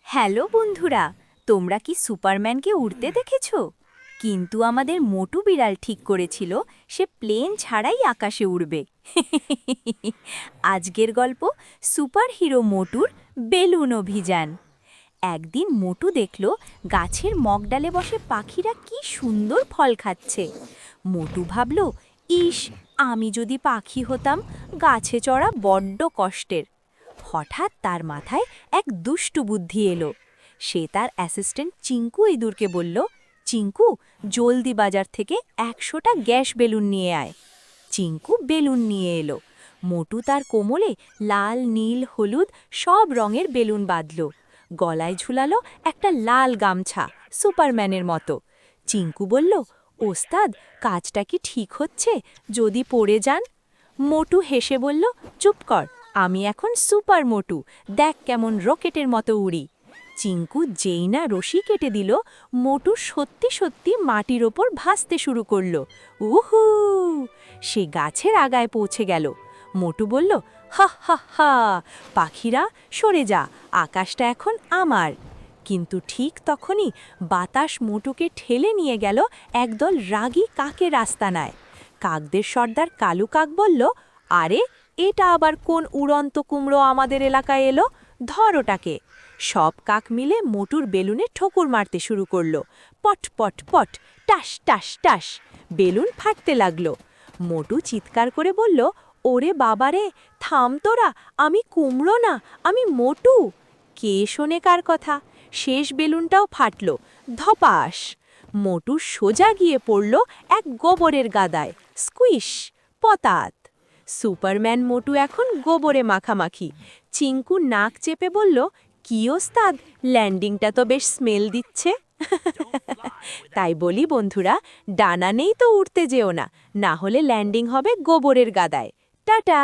Hello বন্ধুরা, তোমরা কি সুপারম্যানকে উড়তে দেখেছো? কিন্তু আমাদের মোটু বিড়াল ঠিক করেছিল সে প্লেন ছাড়াই আকাশে উড়বে। আজকের গল্প সুপারহিরো মোটুর বেলুন অভিযান। একদিন মোটু দেখল গাছের মগডালে বসে পাখিরা কি সুন্দর ফল খাচ্ছে। মোটু ভাবল, ইস, আমি যদি পাখি হতাম, গাছে চড়া বড্ড কষ্টের। হঠাৎ তার মাথায় এক দুষ্টু বুদ্ধি এলো। সে তার অ্যাসিস্ট্যান্ট চিঙ্কু ইঁদুরকে বলল, চিঙ্কু, জলদি বাজার থেকে 100টা গ্যাস বেলুন নিয়ে আয়। চিঙ্কু বেলুন নিয়ে এলো। মোটু তার কোমলে লাল, নীল, হলুদ সব রঙের বেলুন বাঁধল। গলায় ঝুলালো একটা লাল গামছা, সুপারম্যানের মতো। চিঙ্কু বলল, ওস্তাদ, কাজটা কি ঠিক হচ্ছে? যদি পড়ে যান? মোটু হেসে বলল, চুপ কর, আমি এখন সুপার মোটু, দেখ কেমন রকেটের মতো উড়ি। চিঙ্কু যেই না রশি কেটে দিল, মোটু সত্যি সত্যি মাটির ওপর ভাসতে শুরু করল। উহু! সে গাছের আগায় পৌঁছে গেল। মোটু বলল, হা হা হা, পাখিরা সরে যা, আকাশটা এখন আমার। কিন্তু ঠিক তখনই বাতাস মোটুকে ঠেলে নিয়ে গেল একদল রাগী কাকের আস্তানায়। কাকদের সর্দার কালু কাক বলল, আরে, এটা আবার কোন উড়ন্ত কুমড়ো আমাদের এলাকায় এলো? ধর ওটাকে। সব কাক মিলে মোটুর বেলুনে ঠোকর মারতে শুরু করলো। পট পট পট, টাস টাস টাস, বেলুন ফাটতে লাগলো। মোটু চিৎকার করে বলল, ওরে বাবারে, থাম তোরা, আমি কুমড়ো না, আমি মোটু। কে শোনে কার কথা? শেষ বেলুনটাও ফাটল। ধপাস! মোটু সোজা গিয়ে পড়ল এক গোবরের গাদায়। স্কুইশ! পতাত! সুপারম্যান মোটু এখন গোবরে মাখামাখি। চিঙ্কু নাক চেপে বলল, কি ওস্তাদ, ল্যান্ডিংটা তো বেশ স্মেল দিচ্ছে। তাই বলি বন্ধুরা, ডানা নেই তো উড়তে যেও না, না হলে ল্যান্ডিং হবে গোবরের গাদায়। টাটা!